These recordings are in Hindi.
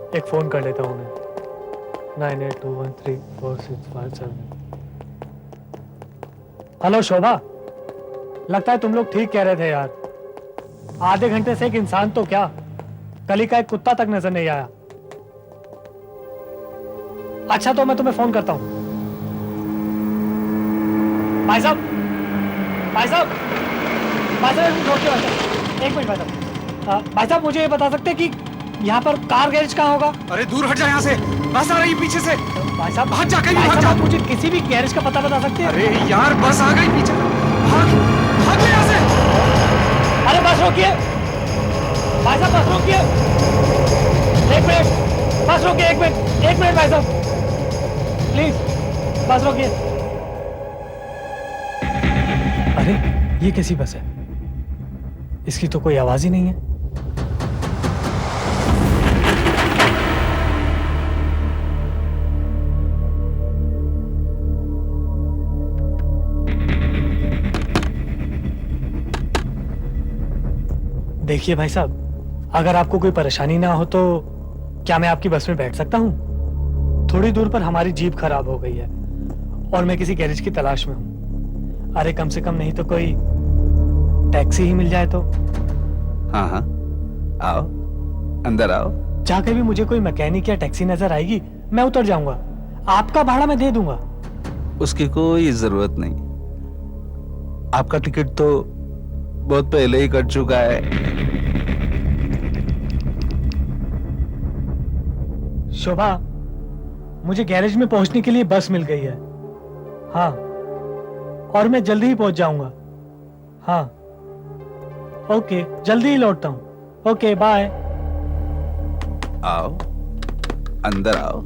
एक फोन कर लेता हूँ मैं। 9821346578। हेलो शोभा, लगता है तुम लोग ठीक कह रहे थे यार। आधे घंटे से एक इंसान तो क्या, गली का एक कुत्ता तक नजर नहीं आया। अच्छा तो मैं तुम्हें फोन करता हूं। भाई साहब, भाई साहब, भाई साहब रोकिए भाई साहब, एक मिनट भाई साहब। भाई साहब मुझे ये बता सकते हैं कि यहाँ पर कार गैरेज कहाँ होगा? अरे दूर हट जा यहाँ से, बस आ रही है पीछे से। भाई साहब भाग जा, कहीं भाई भाग साहब जा। आप मुझे किसी भी गैरेज का पता बता सकते हैं? अरे यार बस आ गई पीछे, भाग भाग यहाँ से। अरे बस रोकिए भाई साहब, बस रोकिए, एक मिनट, बस रोकिए, एक मिनट, एक मिनट भाई साहब प्लीज, बस रोकिए। अरे ये कैसी बस है, इसकी तो कोई आवाज ही नहीं है। देखिए भाई साहब, अगर आपको कोई परेशानी ना हो तो क्या मैं आपकी बस में बैठ सकता हूँ? थोड़ी दूर पर हमारी जीप खराब हो गई है और मैं किसी गैरेज की तलाश में हूँ। अरे कम से कम नहीं तो कोई टैक्सी ही मिल जाए तो। हाँ हाँ आओ, अंदर आओ। जाकर भी मुझे कोई मैकेनिक या टैक्सी नजर आएगी, मैं उतर जाऊंगा, आपका भाड़ा मैं दे दूंगा। उसकी कोई जरूरत नहीं, आपका टिकट तो बहुत पहले ही कट चुका है। शोभा, मुझे गैरेज में पहुंचने के लिए बस मिल गई है। हाँ, और मैं जल्दी ही पहुंच जाऊंगा। हाँ ओके, जल्दी ही लौटता हूं। Okay bye. आओ, अंदर आओ।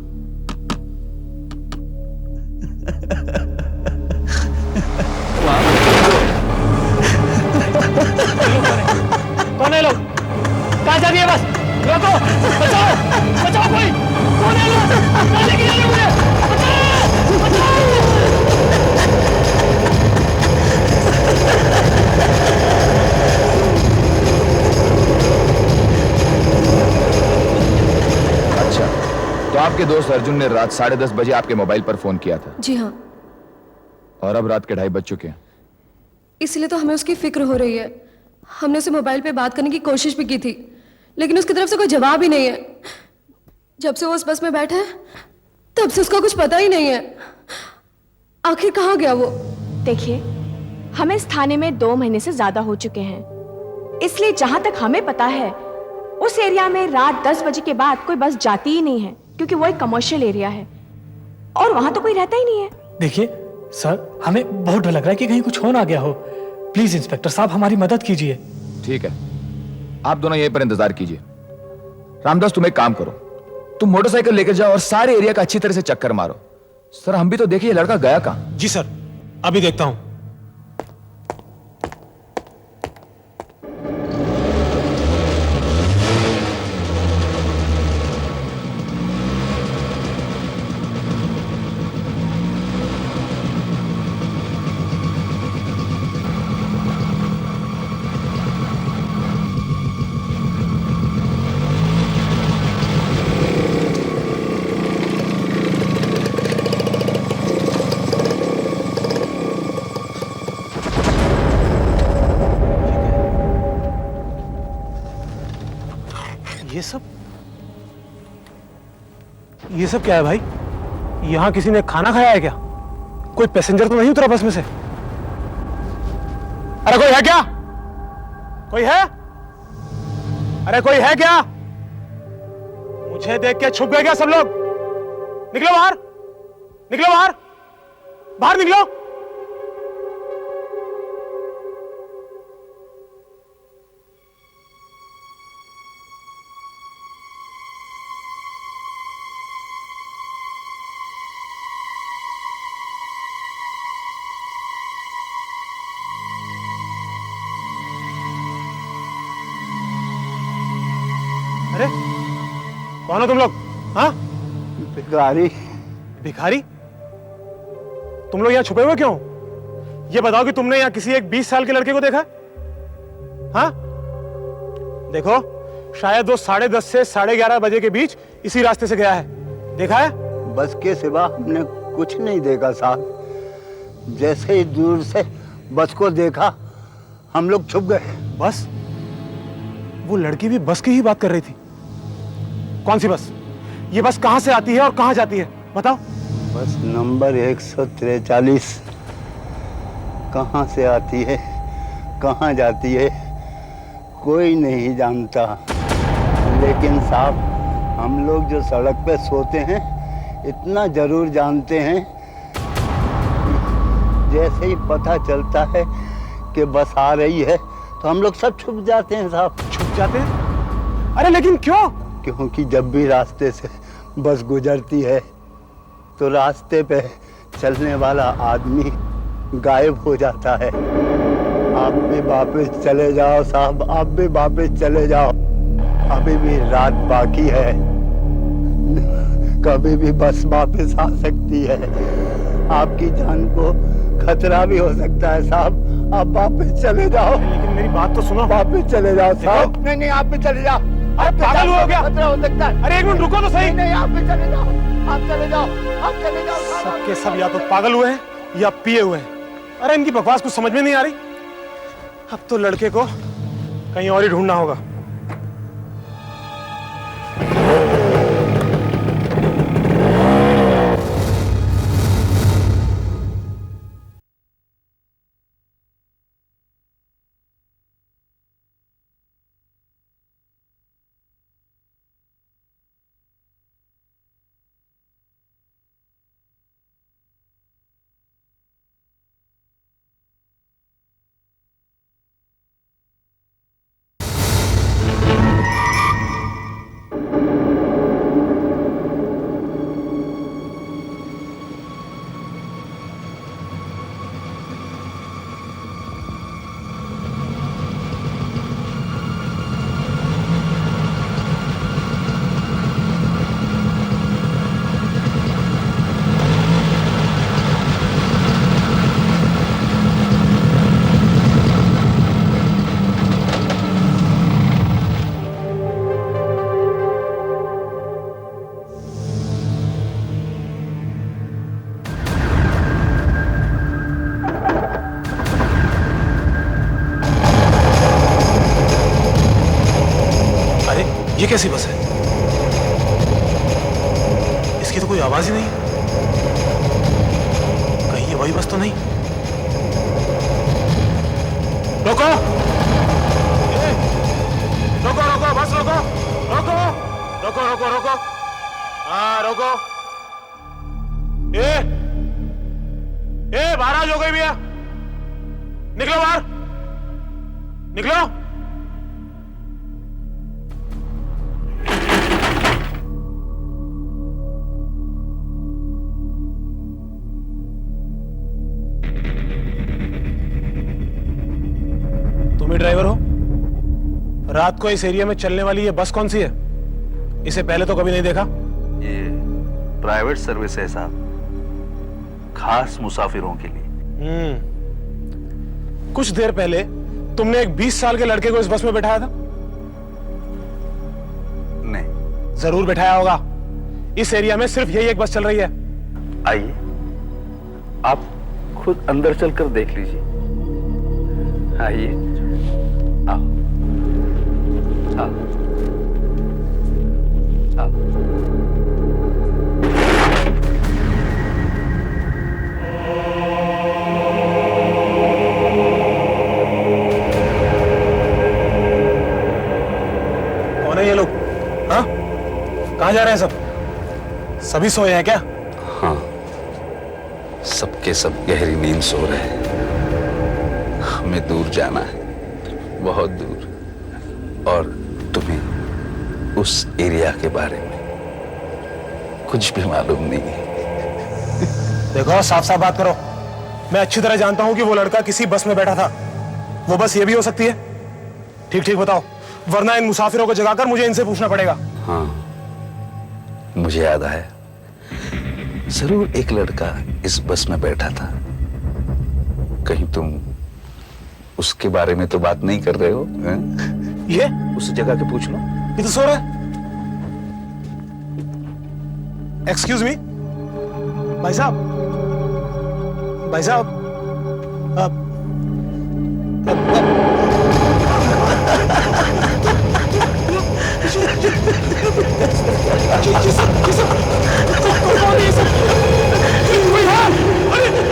कौन है लोग? कहाँ जा रही है बस? रोको, बचाओ, बचाओ कोई, कौन है लोग? कहाँ लेके जा रहे हो मुझे? बचाओ, बचाओ। अच्छा, तो आपके दोस्त अर्जुन ने रात 10:30 बजे आपके मोबाइल पर फोन किया था? जी हाँ। और अब रात के 2:30 बज चुके हैं। इसलिए तो हमें उसकी फिक्र हो रही है। हमने उसे मोबाइल पे बात करने की कोशिश भी की थी, लेकिन उसकी तरफ से कोई जवाब ही नहीं है। जब से वो उस बस में बैठा है तब से उसका कुछ पता ही नहीं है। आखिर कहाँ गया वो? देखिए, हमें इस थाने में 2 महीने से ज्यादा हो चुके हैं, इसलिए जहां तक हमें पता है उस एरिया में रात 10 बजे के बाद कोई बस जाती ही नहीं है, क्योंकि वो एक कमर्शियल एरिया है और वहां तो कोई रहता ही नहीं है। देखिए सर, हमें बहुत डर लग रहा है कि कहीं कुछ हो ना गया हो। प्लीज इंस्पेक्टर साहब हमारी मदद कीजिए। ठीक है, आप दोनों यहीं पर इंतजार कीजिए। रामदास तुम एक काम करो, तुम मोटरसाइकिल लेकर जाओ और सारे एरिया का अच्छी तरह से चक्कर मारो। सर हम भी तो देखिए लड़का गया कहां। जी सर, अभी देखता हूं। ये सब क्या है भाई? यहां किसी ने खाना खाया है क्या? कोई पैसेंजर तो नहीं उतरा बस में से? अरे कोई है क्या? कोई है? अरे कोई है क्या? मुझे देख के छुप गए क्या सब लोग? निकलो बाहर, निकलो बाहर, बाहर निकलो। अरे कौन हो तुम लोग? हाँ, भिखारी। भिखारी? तुम लोग यहाँ छुपे हुए क्यों? ये बताओ कि तुमने यहाँ किसी एक 20 साल के लड़के को देखा? हाँ? देखो, शायद वो 10:30 से 11:30 बजे के बीच इसी रास्ते से गया है। देखा है? बस के सिवा हमने कुछ नहीं देखा साहब। जैसे ही दूर से बस को देखा हम लोग छुप गए। बस? वो लड़की भी बस की ही बात कर रही थी। कौन सी बस? ये बस कहां से आती है और कहां जाती है, बताओ। बस नंबर 143 कहाँ से आती है, कहाँ जाती है, कोई नहीं जानता। लेकिन साहब, हम लोग जो सड़क पे सोते हैं इतना जरूर जानते हैं, जैसे ही पता चलता है कि बस आ रही है तो हम लोग सब छुप जाते हैं साहब। छुप जाते हैं? अरे लेकिन क्यों? क्योंकि जब भी रास्ते से बस गुजरती है तो रास्ते पे चलने वाला आदमी गायब हो जाता है। आप भी वापस चले जाओ साहब, आप भी वापस चले जाओ। अभी भी रात बाकी है, कभी भी बस वापस आ सकती है। आपकी जान को खतरा भी हो सकता है साहब। आप वापस चले जाओ। लेकिन मेरी बात तो सुनो। वापस चले जाओ साहब। नहीं, आप भी चले जाओ। अरे पागल हो गया? खतरा हो सकता है। अरे एक मिनट रुको तो सही। नहीं, आप भी चले जाओ। आप चले जाओ, आप चले जाओ साहब। सबके सब या तो पागल हुए हैं या पिए हुए हैं। अरे इनकी बकवास कुछ समझ में नहीं आ रही। अब तो लड़के को कहीं और ही ढूंढना होगा। ये कैसी बस है? इसकी तो कोई आवाज ही नहीं। कहीं ये वही बस तो नहीं? रोको! रोको रोको, बस रोको! रोको रोको रोको रोको! हाँ रोको! बाहर आ, जो गई भैया, निकलो बाहर, निकलो। तुम ही ड्राइवर हो? रात को इस एरिया में चलने वाली ये बस कौन सी है? इसे पहले तो कभी नहीं देखा। ये प्राइवेट सर्विस है साहब, खास मुसाफिरों के लिए। कुछ देर पहले तुमने एक 20 साल के लड़के को इस बस में बैठाया था? नहीं। जरूर बैठाया होगा। इस एरिया में सिर्फ यही एक बस चल रही है। आइए, आप खुद अंदर चलकर देख लीजिए। आइए, आओ आओ आओ। कौन है ये लोग? हाँ, कहाँ जा रहे हैं सब? सभी सोए हैं क्या? हाँ, सबके सब गहरी नींद सो रहे हैं। हमें दूर जाना है, बहुत दूर, और तुम्हें उस एरिया के बारे में कुछ भी मालूम नहीं है। देखो, साफ साफ बात करो। मैं अच्छी तरह जानता हूं कि वो लड़का किसी बस में बैठा था। वो बस ये भी हो सकती है? ठीक ठीक बताओ, वरना इन मुसाफिरों को जगाकर मुझे इनसे पूछना पड़ेगा। हाँ, मुझे याद आया, जरूर एक लड़का इस बस में बैठा था। कहीं तुम उसके बारे में तो बात नहीं कर रहे हो? ये उस जगह के पूछ लो। ये तो सो रहा है। एक्सक्यूज मी, भाई साहब, भाई साहब,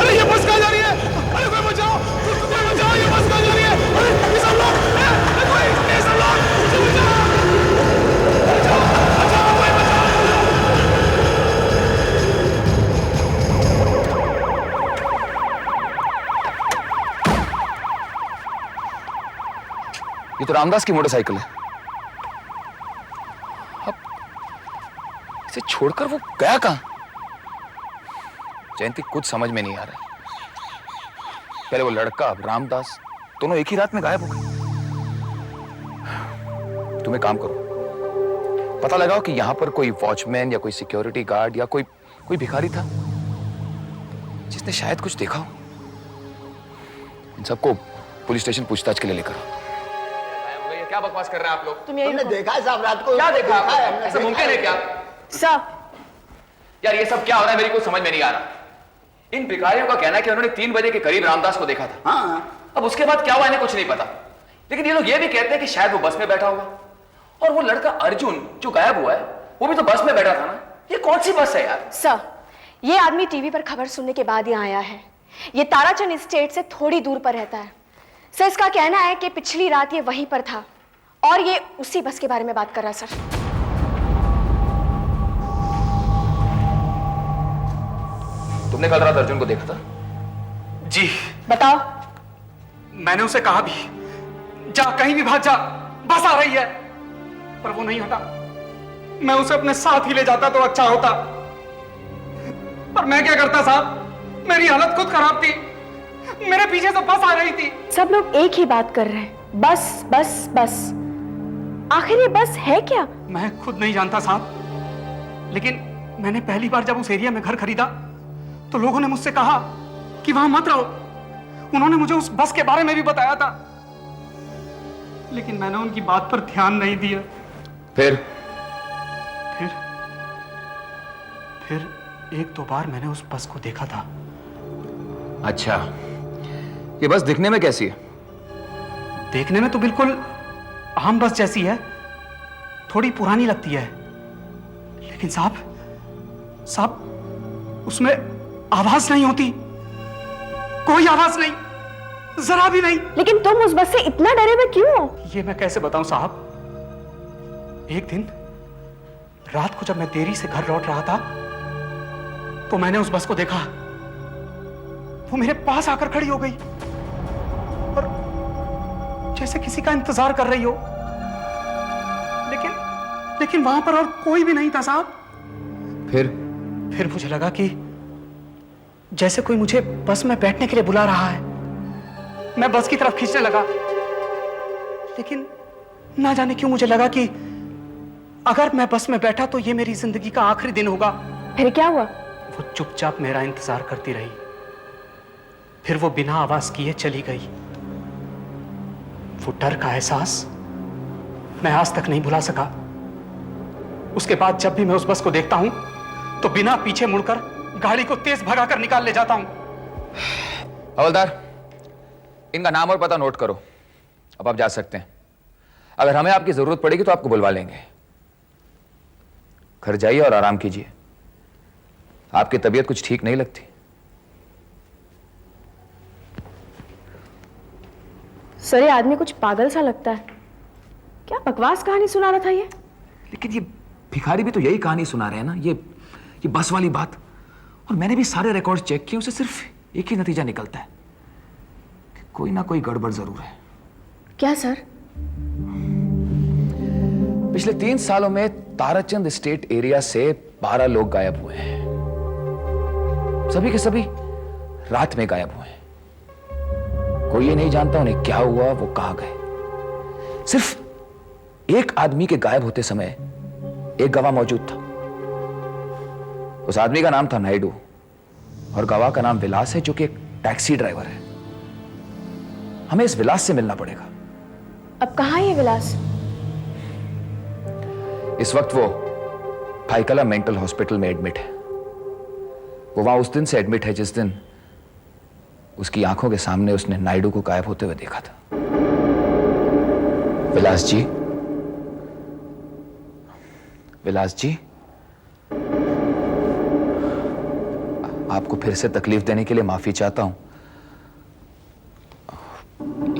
अरे ये बस कहाँ जा रही है? अरे कोई बचाओ, कोई बचाओ, ये बस कहाँ जा रही है? अरे ये सब लोग, कोई, ये सब लोग, मुझे बचाओ, बचाओ, बचाओ, कोई बचाओ। ये तो रामदास की मोटरसाइकिल है। अब इसे छोड़कर वो गया कहां? जयंती, कुछ समझ में नहीं आ रहा। पहले वो लड़का, अब रामदास, दोनों एक ही रात में गायब हो गए। तुम एक काम करो, पता लगाओ कि यहां पर कोई वॉचमैन या कोई सिक्योरिटी गार्ड या कोई भिखारी था जिसने शायद कुछ देखा हो। इन सबको पुलिस स्टेशन पूछताछ के लिए लेकर आओ। क्या बकवास कर रहे हैं आप लोग? तुमने देखा है साहब रात को? क्या देखा? हमने ऐसा मुमकिन है क्या? सर, यार ये सब क्या हो रहा है, मेरी कुछ समझ में नहीं आ रहा। इन भिखारियों का कहना है कि उन्होंने 3 बजे के करीब रामदास को देखा था। हाँ, अब उसके बाद क्या हुआ इन्हें कुछ नहीं पता, लेकिन ये लोग ये भी कहते हैं कि शायद वो बस में बैठा होगा। और वो लड़का अर्जुन जो गायब हुआ है, वो भी तो बस में बैठा था ना। ये कौन सी बस है यार? सर, ये आदमी टीवी पर खबर सुनने के बाद यहाँ आया है। ये ताराचंद एस्टेट से थोड़ी दूर पर रहता है। सर, इसका कहना है कि पिछली रात ये वहीं पर था और ये उसी बस के बारे में बात कर रहा है। सर, तुमने कल रात अर्जुन को देखा था? जी, बताओ। मैंने उसे कहा भी, जा कहीं भी भाग जा, बस आ रही है, पर वो नहीं हटा। मैं उसे अपने साथ ही ले जाता तो अच्छा होता, पर मैं क्या करता साहब, मेरी हालत खुद खराब थी। मेरे पीछे से बस आ रही थी। सब लोग एक ही बात कर रहे हैं, बस बस बस। आखिर ये बस है क्या? मैं खुद नहीं जानता साहब, लेकिन मैंने पहली बार जब उस एरिया में घर खरीदा तो लोगों ने मुझसे कहा कि वहां मत रहो। उन्होंने मुझे उस बस के बारे में भी बताया था, लेकिन मैंने उनकी बात पर ध्यान नहीं दिया। फिर एक दो बार मैंने उस बस को देखा था। अच्छा, ये बस दिखने में कैसी है? देखने में तो बिल्कुल आम बस जैसी है, थोड़ी पुरानी लगती है, लेकिन साहब उसमें आवाज नहीं होती, कोई आवाज नहीं, जरा भी नहीं। लेकिन तुम उस बस से इतना डरे हुए क्यों हो? ये मैं कैसे बताऊं साहब। एक दिन रात को जब मैं देरी से घर लौट रहा था तो मैंने उस बस को देखा। वो मेरे पास आकर खड़ी हो गई और जैसे किसी का इंतजार कर रही हो, लेकिन वहां पर और कोई भी नहीं था साहब। फिर मुझे लगा कि जैसे कोई मुझे बस में बैठने के लिए बुला रहा है। मैं बस की तरफ खींचने लगा, लेकिन ना जाने क्यों मुझे लगा कि अगर मैं बस में बैठा तो ये मेरी जिंदगी का आखिरी दिन होगा। फिर क्या हुआ? वो चुपचाप मेरा इंतजार करती रही, फिर वो बिना आवाज किए चली गई। वो डर का एहसास मैं आज तक नहीं भुला सका। उसके बाद जब भी मैं उस बस को देखता हूं तो बिना पीछे मुड़कर गाड़ी को तेज भगाकर निकाल ले जाता हूं। हवलदार, इनका नाम और पता नोट करो। अब आप जा सकते हैं। अगर हमें आपकी जरूरत पड़ेगी तो आपको बुलवा लेंगे। घर जाइए और आराम कीजिए। आपकी तबीयत कुछ ठीक नहीं लगती। सर, ये आदमी कुछ पागल सा लगता है। क्या बकवास कहानी सुना रहा था ये? लेकिन ये भिखारी भी तो यही कहानी सुना रहे हैं ना, ये बस वाली बात। और मैंने भी सारे रिकॉर्ड्स चेक किए, उसे सिर्फ एक ही नतीजा निकलता है कि कोई ना कोई गड़बड़ जरूर है। क्या सर? पिछले 3 सालों में ताराचंद एस्टेट एरिया से 12 लोग गायब हुए हैं। सभी के सभी रात में गायब हुए हैं। कोई ये नहीं जानता उन्हें क्या हुआ, वो कहां गए। सिर्फ एक आदमी के गायब होते समय एक गवाह मौजूद था। उस आदमी का नाम था नायडू और गवाह का नाम विलास है, जो कि एक टैक्सी ड्राइवर है। हमें इस विलास से मिलना पड़ेगा। अब कहां है ये विलास? इस वक्त वो भाईकला मेंटल हॉस्पिटल में एडमिट है। वो वहां उस दिन से एडमिट है जिस दिन उसकी आंखों के सामने उसने नायडू को गायब होते हुए देखा था। विलास जी, विलास जी, आपको फिर से तकलीफ देने के लिए माफी चाहता हूं,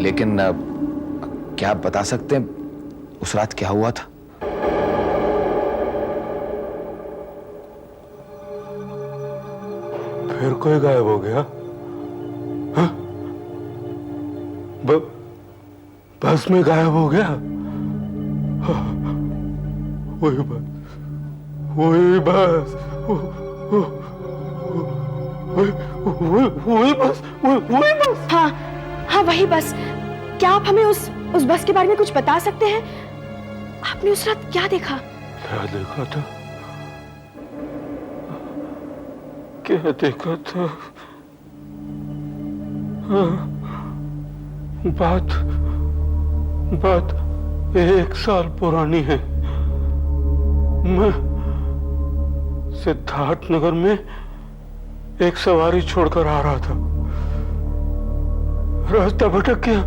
लेकिन क्या आप बता सकते हैं उस रात क्या हुआ था? फिर कोई गायब हो गया? हाँ? बस में गायब हो गया? हाँ, वही बस, वही बस, वही बस, वही बस। हाँ हाँ, वही बस। क्या आप हमें उस बस के बारे में कुछ बता सकते हैं? आपने उस रात क्या देखा? क्या देखा था? क्या देखा था? हाँ, बात 1 साल पुरानी है। मैं सिद्धार्थ नगर में एक सवारी छोड़कर आ रहा था। रास्ता भटक गया।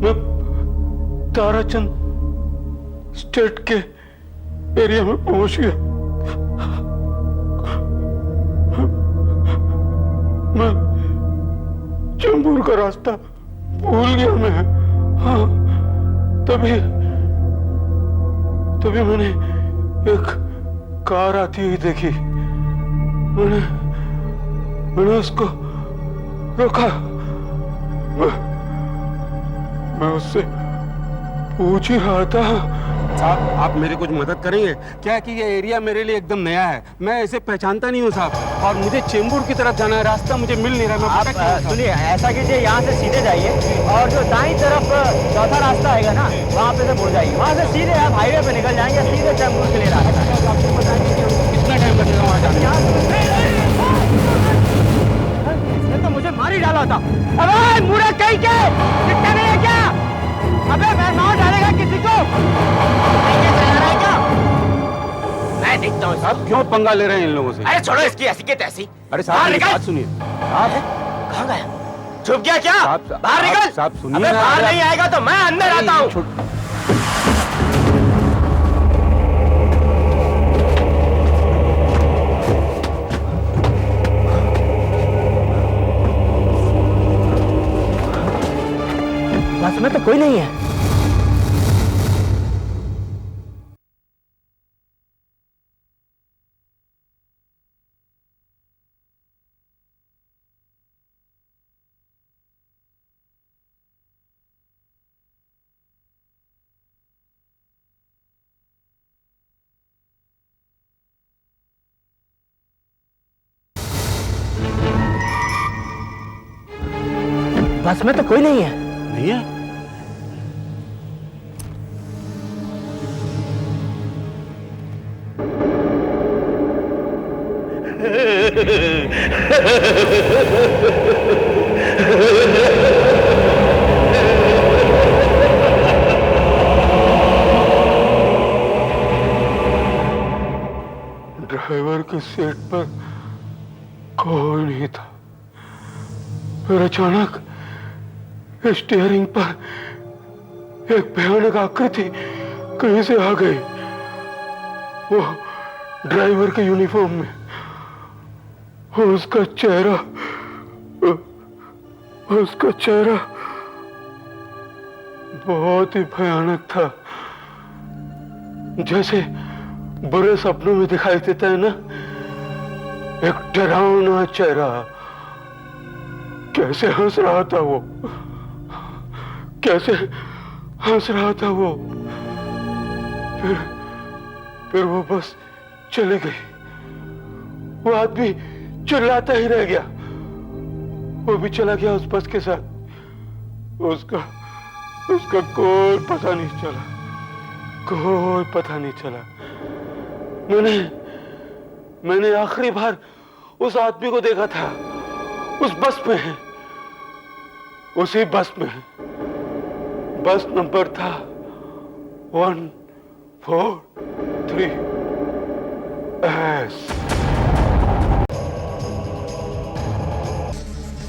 मैं ताराचंद स्टेट के एरिया में पहुंच गया। मैं चेंबूर का रास्ता भूल गया मैं। हाँ, तभी मैंने एक कार आती हुई देखी। मैंने उसको रोका। मैं उससे पूछ ही रहा था। साहब, आप मेरी कुछ मदद करेंगे क्या? कि ये एरिया मेरे लिए एकदम नया है, मैं ऐसे पहचानता नहीं हूँ साहब, और मुझे चेंबूर की तरफ जाना है, रास्ता मुझे मिल नहीं रहा। आप सुनिए, ऐसा कीजिए, यहाँ से सीधे जाइए और जो दाईं तरफ चौथा रास्ता आएगा ना, वहाँ पे से मुड़ जाइए। वहाँ से सीधे आप हाईवे पे निकल जाएंगे, सीधे चेंबूर के लिए रास्ता है। आपको बताएंगे कितना टाइम लगेगा वहाँ जाने? इसने तो मुझे मार ही डाला था। अबे मुड़ा कहीं के दिखता नहीं है क्या? अबे मैं मार डालेगा किसी को? क्या मैं देखता हूँ आप क्यों पंगा ले रहे हैं इन लोगों से? अरे छोड़ो इसकी ऐसी के तैसी। अरे साहब, मेरी बात सुनिए। कहाँ गया? छुप गया क्या? बाहर निकल। साहब सुनिए, अबे बाहर नहीं आएगा तो मैं अंदर आता हूँ। बस में तो कोई नहीं है। बस में तो कोई नहीं है। नहीं है? ड्राइवर के सीट पर कोई नहीं था। फिर अचानक स्टीयरिंग पर एक भयानक आकृति कहीं से आ गई। वो ड्राइवर के यूनिफॉर्म में, उसका चेहरा बहुत ही भयानक था, जैसे बुरे सपनों में दिखाई देता है ना, एक डरावना चेहरा। कैसे हंस रहा था वो, कैसे हंस रहा था वो। फिर वो बस चली गई। वो आदमी चिल्लाता ही रह गया। वो भी चला गया उस बस के साथ। उसका कोई पता नहीं चला, कोई पता नहीं चला। मैंने आखिरी बार उस आदमी को देखा था उस बस में है, उसी बस में। बस नंबर था 4 3 एस।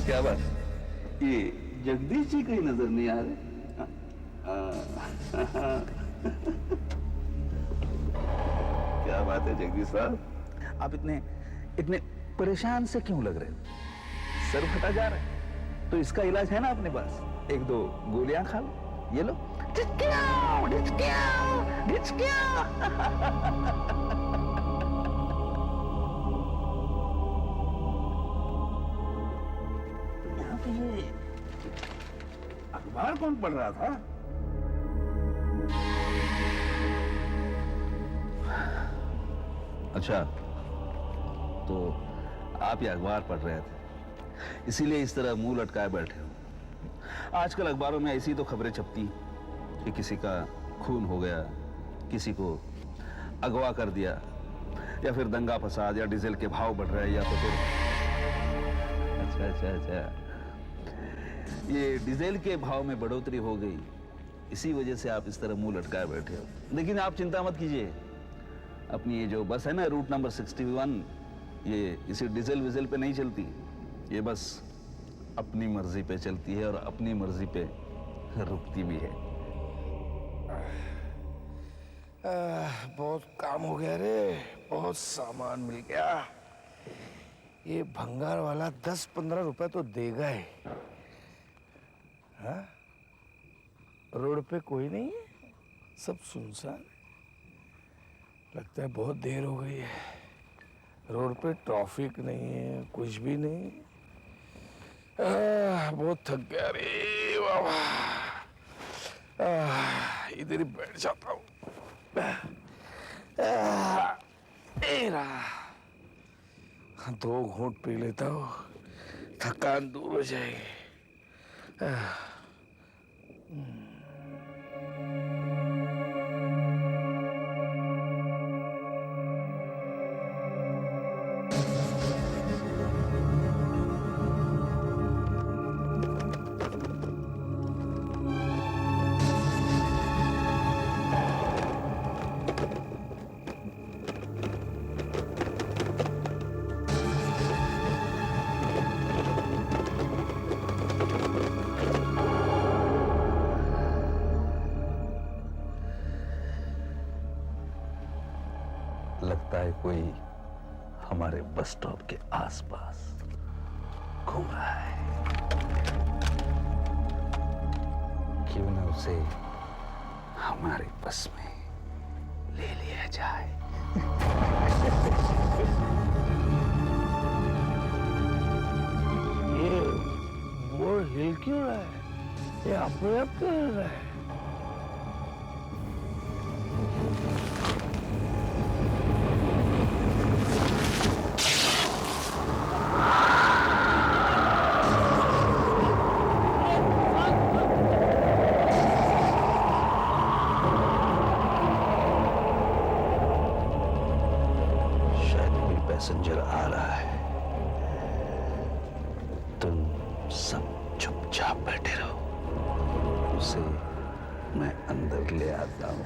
क्या बात, ये जगदीश जी कहीं नजर नहीं आ रहे? क्या बात है जगदीश साहब, आप इतने इतने परेशान से क्यों लग रहे हो? सर फटा जा रहा है तो इसका इलाज है ना अपने पास, 1-2 गोलियां खा लो, ये लो। ढिचकियाओ, ढिचकियाओ, ढिचकियाओ। यहाँ पे ये अखबार कौन पढ़ रहा था? अच्छा, तो आप ये अखबार पढ़ रहे थे, इसीलिए इस तरह मुंह लटकाए बैठे हो। आजकल अखबारों में ऐसी तो खबरें छपती हैं कि किसी का खून हो गया, किसी को अगवा कर दिया, या फिर दंगा फसाद, या डीजल के भाव बढ़ रहे हैं, या तो फिर अच्छा, ये डीजल के भाव में बढ़ोतरी हो गई, इसी वजह से आप इस तरह मुंह लटकाए बैठे हो। लेकिन आप चिंता मत कीजिए, अपनी ये जो बस है ना, रूट नंबर 61, ये इसी डीजल विजल पे नहीं चलती, ये बस अपनी मर्जी पे चलती है और अपनी मर्जी पे रुकती भी है। बहुत काम हो गया रे, बहुत सामान मिल गया। ये भंगार वाला 10-15 रुपए तो देगा ही। हाँ? रोड पे कोई नहीं है, सब सुनसान है। लगता है बहुत देर हो गई है। रोड पे ट्रैफिक नहीं है, कुछ भी नहीं। बहुत थक गया रे बाबा। इधर ही बैठ जाता हूँ। दो घूंट पी लेता हूँ, थकान दूर हो जाएगी। लगता है कोई हमारे बस स्टॉप के आसपास घूम रहा है। क्यों न उसे हमारे बस में ले लिया जाए। ये वो हिल क्यों रहा है? ये अपने आप क्यों हिल रहा है? पैसेंजर आ रहा है, तुम सब चुपचाप बैठे रहो, उसे मैं अंदर ले आता हूं।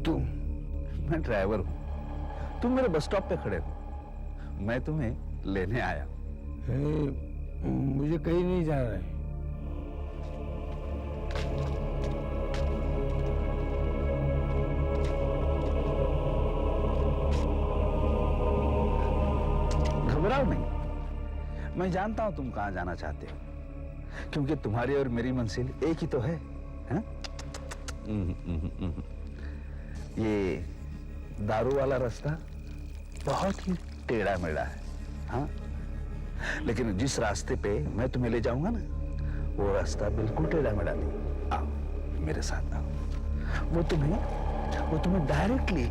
तुम? मैं ड्राइवर हूं, तुम मेरे बस स्टॉप पे खड़े हो, मैं तुम्हें लेने आया। मुझे कहीं नहीं जाना है। घबराओ नहीं, मैं जानता हूं तुम कहां जाना चाहते हो, क्योंकि तुम्हारी और मेरी मंजिल एक ही तो है, हैं? ये दारू वाला रास्ता बहुत ही टेढ़ा मेढ़ा है, हाँ? लेकिन जिस रास्ते पे मैं तुम्हें ले जाऊंगा ना, वो रास्ता बिल्कुल टेढ़ा मेढ़ा नहीं। आओ मेरे साथ आओ, वो तुम्हें डायरेक्टली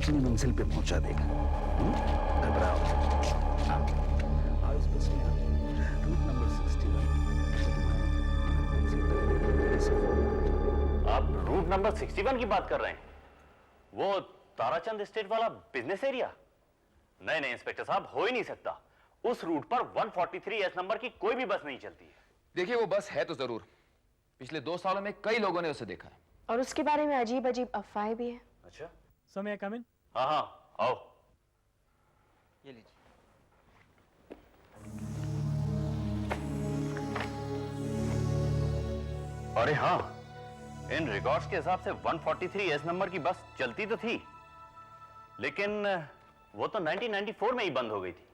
अपनी मंजिल पे पहुंचा देगा। घबराओ, आओ इस बस में आओ। Route number 61। आप रूट नंबर 61 की बात कर रहे हैं? वो ताराचंद एस्टेट वाला बिजनेस एरिया? नहीं नहीं इंस्पेक्टर साहब, हो ही नहीं सकता। उस रूट पर 143S नंबर की कोई भी बस नहीं चलती है। देखिए वो बस है तो जरूर, पिछले 2 सालों में कई लोगों ने उसे देखा है। और उसके बारे में अजीब अजीब अफवाहें भी हैं। अच्छा, सो मे आई कम इन? हाँ हाँ आओ। ये लीजिए। अरे हाँ, इन रिकॉर्ड्स के हिसाब से 143S नंबर की बस चलती तो थी, लेकिन वो तो 1994 में ही बंद हो गई थी।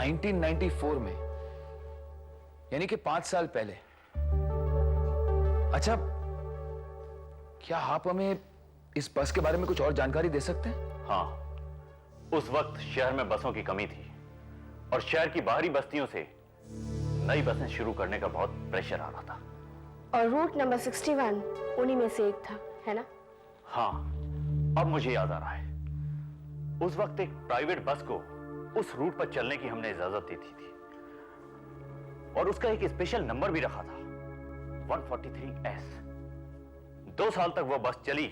1994 में, यानी कि 5 साल पहले। अच्छा, क्या आप हमें इस बस के बारे में कुछ और जानकारी दे सकते हैं? हाँ, उस वक्त शहर में बसों की कमी थी और शहर की बाहरी बस्तियों से नई बसें शुरू करने का बहुत प्रेशर आ रहा था। और रूट नंबर 61 उन्हीं में से एक था, है ना? हाँ, अब मुझे याद आ रहा है। उस वक्त एक प्राइवेट बस को उस रूट पर चलने की हमने इजाजत दी थी और उसका एक स्पेशल नंबर भी रखा था, 143S। 2 साल तक वो बस चली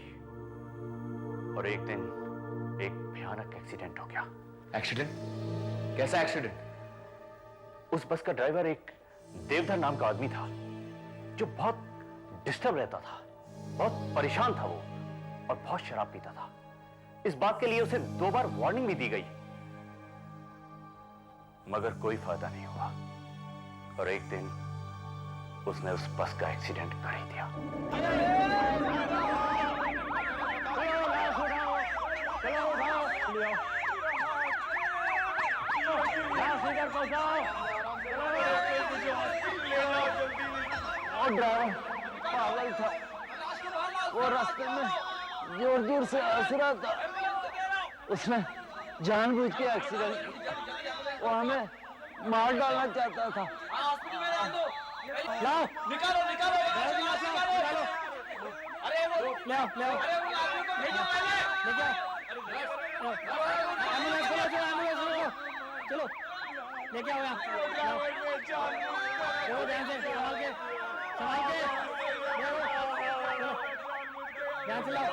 और एक दिन एक भयानक एक्सीडेंट हो गया। एक्सीडेंट? कैसा एक्सीडेंट? उस बस का ड्राइवर एक देवधर नाम का आदमी था जो बहुत डिस्टर्ब रहता था, बहुत परेशान था वो और बहुत शराब पीता था। इस बात के लिए उसे 2 बार वार्निंग भी दी गई, मगर कोई फायदा नहीं हुआ और एक दिन उसने उस बस का एक्सीडेंट कर ही दिया। ड्राइवर पागल था, वो रास्ते में जोर जोर से हंस रहा था। उसने जानबूझ के एक्सीडेंट किया, वो हमें मार डालना चाहता था। लाओ निकालो निकालो निकालो, अरे वो ले आओ चलो लेके आओ यहाँ, चलो ध्यान से संभाल के ध्यान से लाओ।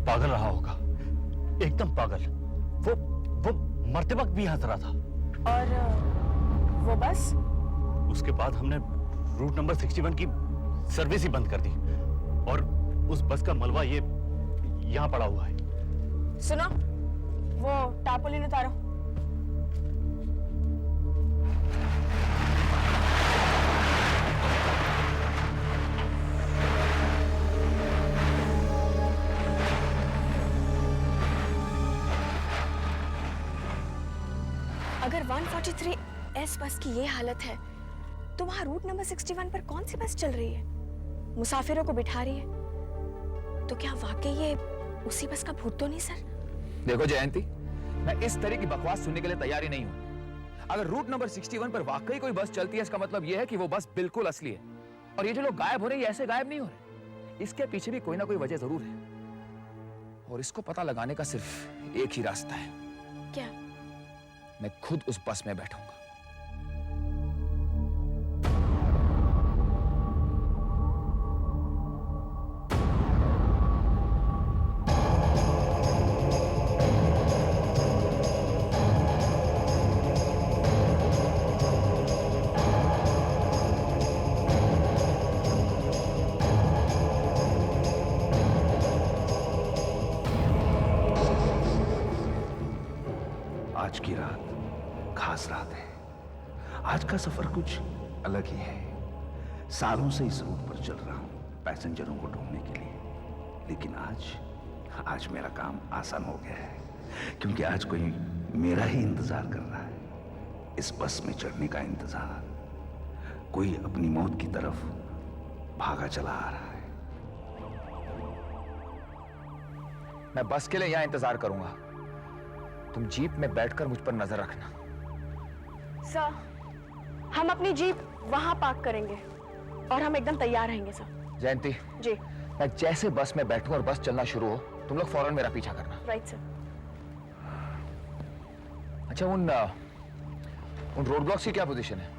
पागल रहा होगा, एकदम पागल। वो मरते वक्त भी हंस रहा था। और वो बस? उसके बाद हमने रूट नंबर 61 की सर्विस ही बंद कर दी और उस बस का मलबा ये यहां पड़ा हुआ है। सुनो, वो टारपोलिन उतारो। अगर 143S बस की ये हालत है तो वहां रूट नंबर 61 पर कौन सी बस चल रही है, मुसाफिरों को बिठा रही है? तो क्या वाकई ये उसी बस का भूत तो नहीं सर? देखो जयंती, मैं इस तरह की बकवास सुनने के लिए तैयार ही नहीं हूं। अगर रूट नंबर 61 पर वाकई कोई बस चलती है, इसका मतलब यह है कि वो बस बिल्कुल असली है और ये जो लोग गायब हो रहे हैं ये ऐसे गायब नहीं हो रहे। इसके पीछे भी कोई ना कोई वजह जरूर है और इसको पता लगाने का सिर्फ एक ही रास्ता है। क्या? मैं खुद उस बस में बैठूंगा। का सफर कुछ अलग ही है। सालों से इस रूट पर चल रहा हूं पैसेंजरों को ढूंढने के लिए, लेकिन आज मेरा काम आसान हो गया है, क्योंकि आज कोई मेरा ही इंतजार कर रहा है। इस बस में चढ़ने का इंतजार, कोई अपनी मौत की तरफ भागा चला आ रहा है। मैं बस के लिए यहां इंतजार करूंगा, तुम जीप में बैठकर मुझ पर नजर रखना। सर, हम अपनी जीप वहां पार्क करेंगे और हम एकदम तैयार रहेंगे सर। जयंती जी। मैं जैसे बस में बैठूं और बस चलना शुरू हो, तुम लोग फौरन मेरा पीछा करना। Right sir. अच्छा, उन रोड ब्लॉक्स की क्या पोजीशन है?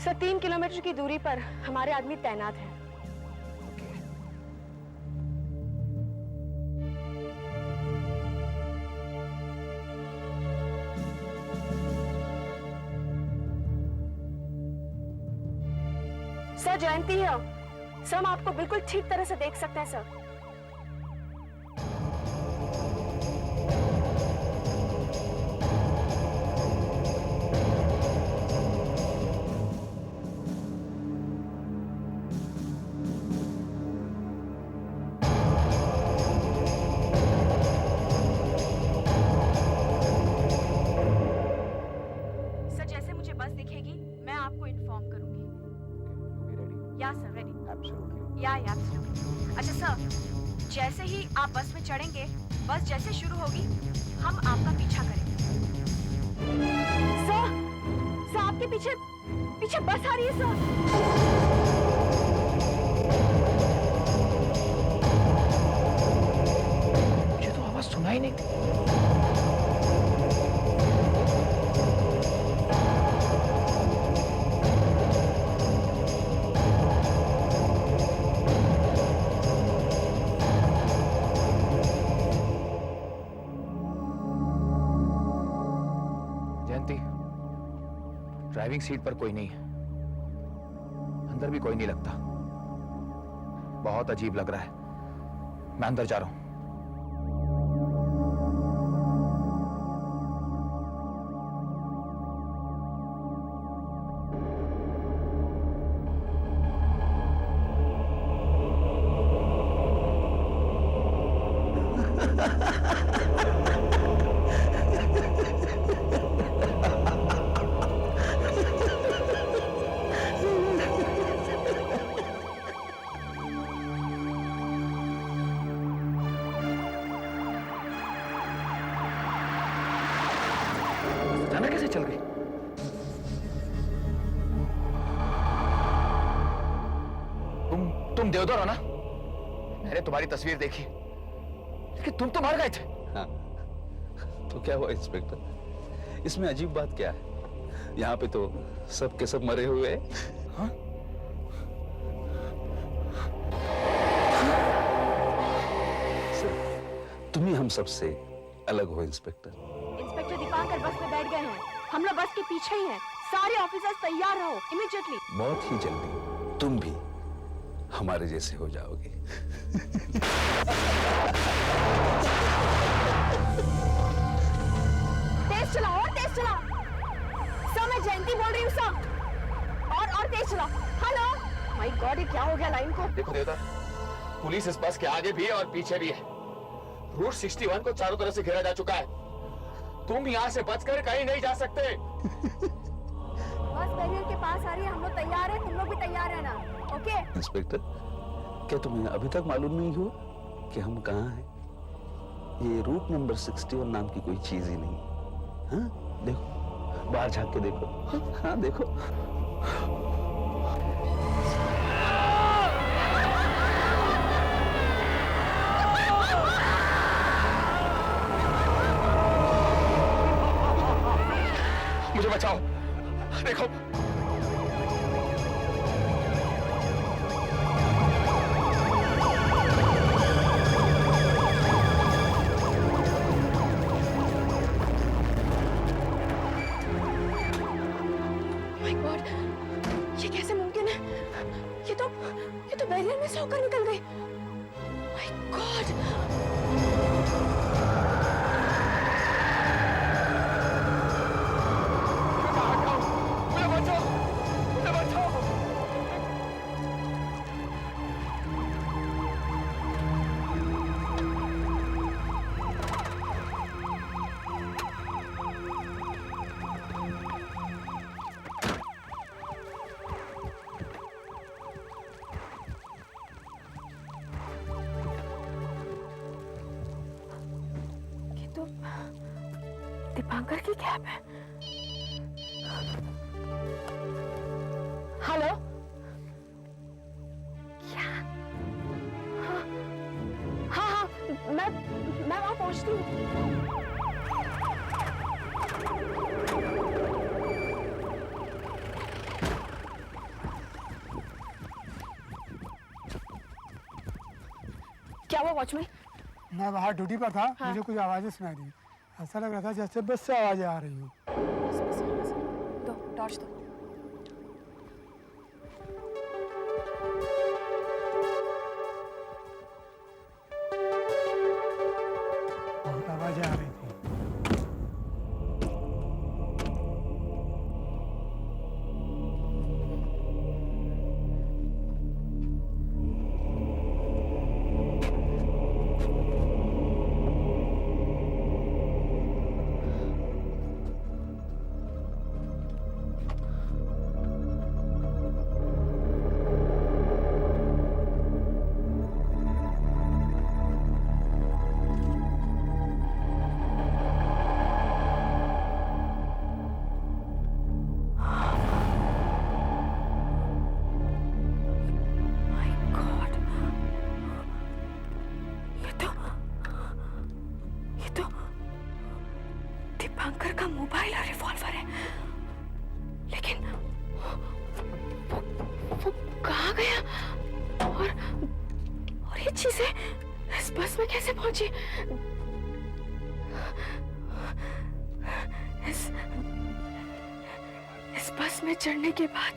सर 3 किलोमीटर की दूरी पर हमारे आदमी तैनात हैं। सर जयंती है, सर हम आपको बिल्कुल ठीक तरह से देख सकते हैं सर। सर जैसे मुझे बस दिखेगी मैं आपको इन्फॉर्म करूंगी। या सर, रेडी? एब्सोल्युटली। या एब्सोल्युटली। अच्छा सर, जैसे ही आप बस में चढ़ेंगे, बस जैसे शुरू होगी हम आपका पीछा करेंगे। सर आपके पीछे बस आ रही है सर। मुझे तो आवाज सुनाई नहीं दी। ड्राइविंग सीट पर कोई नहीं है, अंदर भी कोई नहीं लगता। बहुत अजीब लग रहा है। मैं अंदर जा रहा हूं। अचानक कैसे चल गई? तुम देवदर हो ना? मैंने तुम्हारी तस्वीर देखी, लेकिन तुम तो मर गए थे। हाँ, तो क्या हुआ इंस्पेक्टर? इसमें अजीब बात क्या है? यहाँ पे तो सब के सब मरे हुए हैं। हाँ? तुम ही हम सबसे अलग हो इंस्पेक्टर। इंस्पेक्टर दीपांकर बस में बैठ गए हैं, हम लोग बस के पीछे ही हैं। सारे ऑफिसर्स तैयार रहो इमीडिएटली। बहुत ही जल्दी तुम भी हमारे जैसे हो जाओगे। तेज चलाओ और तेज चलाओ। सर मैं जयंती बोल रही हूँ सर। और तेज चलाओ। हेलो। माय गॉड, ये क्या हो गया लाइन को? देखो देवदर, पुलिस इस बस के आगे भी है और पीछे भी है। रूट 61 को चारों तरफ से घेरा जा चुका है। तुम यहाँ से बचकर कहीं नहीं जा सकते। बस बैरियर के पास आ रही है, हम लोग तैयार हैं, तुम लोग भी तैयार है ना? ओके? इंस्पेक्टर, क्या तुम्हें अभी तक मालूम नहीं हुआ कि हम कहाँ हैं? ये रूट नंबर 61 नाम की कोई चीज ही नहीं। हाँ देखो, बाहर झांक के देखो। हाँ देखो। मुझे बचाओ, देखो। माय गॉड, ये कैसे मुमकिन है? ये तो बैरियर में से होकर निकल गई। My God. मैं बचाओ। दीपांकर की कैब है। हेलो, क्या? हाँ हाँ हाँ, मैं वहां पहुंचती हूँ। क्या हुआ वॉचमैन? मैं बाहर ड्यूटी पर था। हाँ? मुझे कुछ आवाजें सुनाई दी। ऐसा लग रहा था जैसे बस से आवाजें आ रही हूँ। दो टॉर्च दो। बहुत आवाजें आ रही थी। दीपांकर का मोबाइल और रिवॉल्वर है, लेकिन वो कहाँ गया? और ये चीजें इस बस में कैसे पहुंची? इस बस में चढ़ने के बाद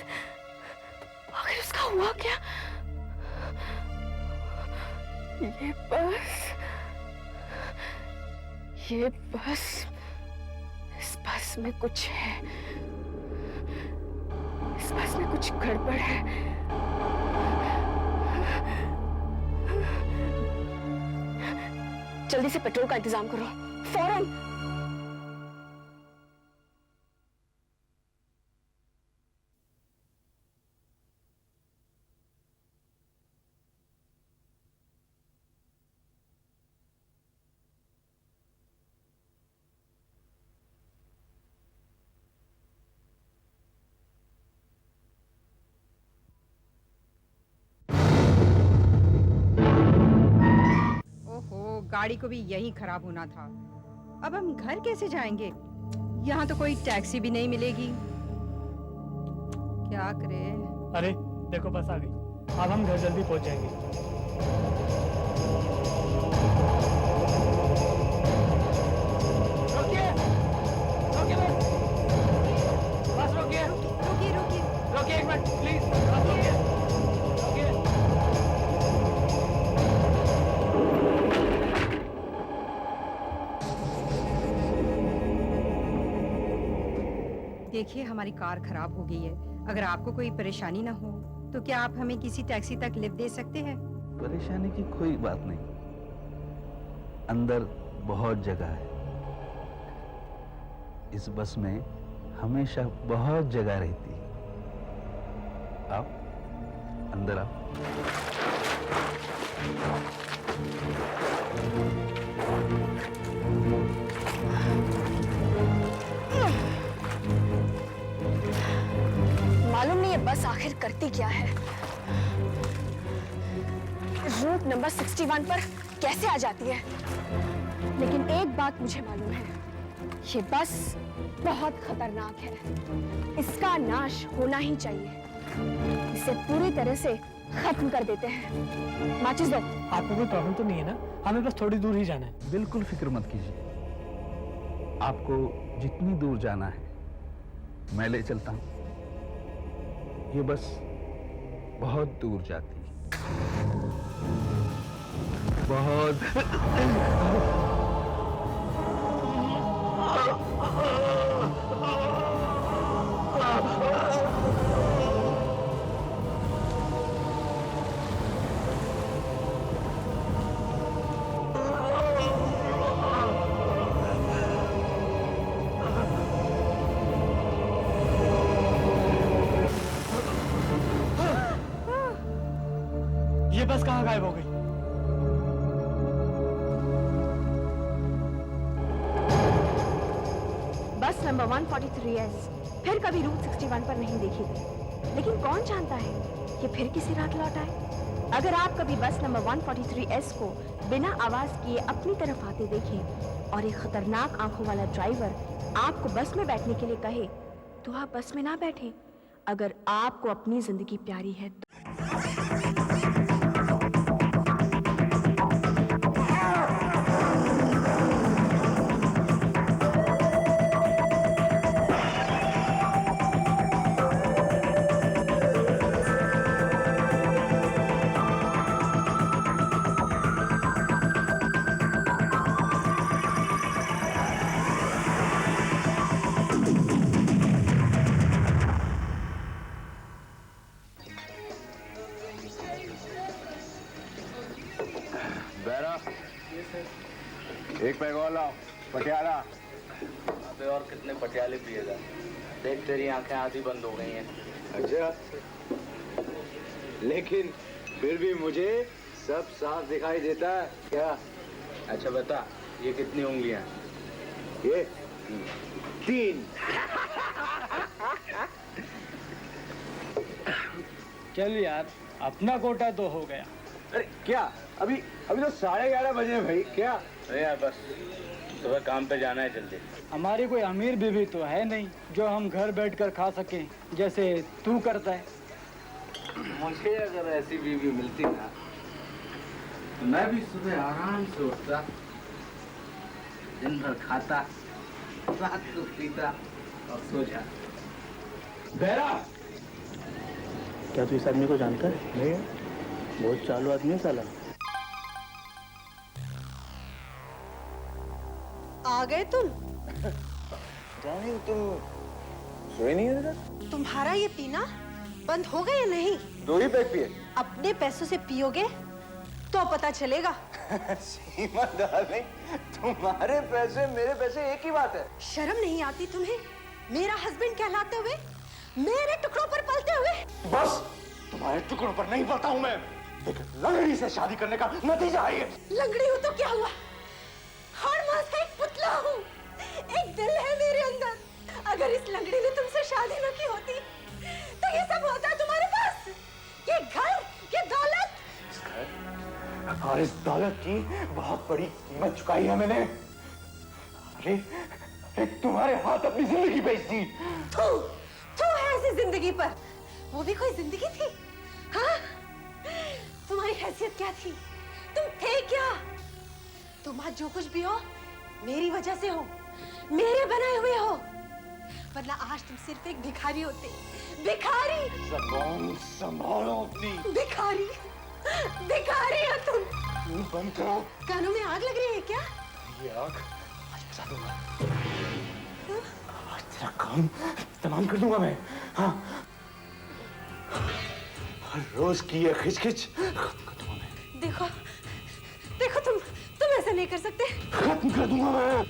आखिर उसका हुआ क्या? ये बस इस बस में कुछ है। इस बस में कुछ गड़बड़ है। जल्दी से पेट्रोल का इंतजाम करो, फौरन। गाड़ी को भी यहीं खराब होना था। अब हम घर कैसे जाएंगे? यहाँ तो कोई टैक्सी भी नहीं मिलेगी। क्या करें? अरे देखो बस आ गई। अब हम घर जल्दी पहुंच जाएंगे। रोकिए एक मिनट प्लीज। रोकिए। देखिए हमारी कार खराब हो गई है। अगर आपको कोई परेशानी ना हो तो क्या आप हमें किसी टैक्सी तक लिफ्ट दे सकते हैं? परेशानी की कोई बात नहीं, अंदर बहुत जगह है। इस बस में हमेशा बहुत जगह रहती है। आओ अंदर आओ। मालूम नहीं ये बस आखिर करती क्या है। रूट नंबर 61 पर कैसे आ जाती है। लेकिन एक बात मुझे मालूम है, ये बस बहुत खतरनाक है। इसका नाश होना ही चाहिए। इसे पूरी तरह से खत्म कर देते हैं। माचिस दो। आपको कोई प्रॉब्लम तो नहीं है ना? हमें बस थोड़ी दूर ही जाना है। बिल्कुल फिक्र मत कीजिए, आपको जितनी दूर जाना है मैं ले चलता हूं। ये बस बहुत दूर जाती है, बहुत। ये बस कहाँ गायब हो गई? बस नंबर 143S फिर कभी रूट 61 पर नहीं देखी गई। लेकिन कौन जानता है कि फिर किसी रात लौट आए। अगर आप कभी बस नंबर 143S को बिना आवाज किए अपनी तरफ आते देखें और एक खतरनाक आंखों वाला ड्राइवर आपको बस में बैठने के लिए कहे, तो आप बस में ना बैठें। अगर आपको अपनी जिंदगी प्यारी है तो। एक पैग और लाओ, पटियाला। अबे और कितने पटियाले पिएगा? देख तेरी आंखें आधी बंद हो गई हैं। अच्छा, लेकिन फिर भी मुझे सब साफ दिखाई देता है क्या? अच्छा बता, ये कितनी उंगलियां? ये 3। चल यार, अपना कोटा तो हो गया। अरे क्या? अभी तो 11:30 बजे हैं भाई। क्या? अरे यार बस, सुबह काम पे जाना है जल्दी। हमारी कोई अमीर बीवी तो है नहीं जो हम घर बैठकर खा सकें जैसे तू करता है। मुझे अगर ऐसी बीवी मिलती ना तो मैं भी सुबह आराम से उठता, दिन भर खाता, रात को पीता और सो जाता। बेरा, क्या तू इस आदमी को जानता है? नहीं, बहुत चालू आदमी है साला। आ गए तुम? जानी तुम सोए नहीं है? तुम्हारा ये पीना बंद हो गया या नहीं? 2 ही पैक पिए। अपने पैसों से पियोगे तो पता चलेगा। सीमा डार्लिंग, तुम्हारे पैसे मेरे पैसे एक ही बात है। शर्म नहीं आती तुम्हें? मेरा हस्बैंड कहलाते हुए, मेरे टुकड़ों पर पलते हुए। बस तुम्हारे टुकड़ों पर नहीं पलता हूँ मैं। लेकिन लंगड़ी से शादी करने का नतीजा है ये। लंगड़ी हो तो क्या हुआ? हर मास का एक पुतला हूँ, एक दिल है मेरे अंदर। अगर इस लंगड़ी ने तुमसे शादी न की होती तो ये सब होता तुम्हारे पास। ये घर, ये दौलत। इस घर और इस दौलत की बहुत बड़ी कीमत चुकाई है मैंने। अरे तुम्हारे हाथ अपनी जिंदगी बेच दी। तू है ऐसी जिंदगी पर। वो भी कोई जिंदगी थी? हाँ? तुम्हारी हैसियत क्या थी? तुम थे क्या? तुम आज जो कुछ भी हो मेरी वजह से हो, मेरे बनाए हुए हो, वरना आज तुम सिर्फ एक भिखारी होते। भिखारी। ज़बान संभालो अपनी। भिखारी, भिखारी हो तुम। मुंह बंद करो। कानों में आग लग रही है क्या? ये आग आज बुझा दूंगा। आज तेरा काम तमाम कर दूंगा मैं। हाँ, हर रोज की ये खिचखिच खत्म कर दूंगा मैं। देखो, देखो तुम ऐसा नहीं कर सकते। खत्म कर दूंगा मैं।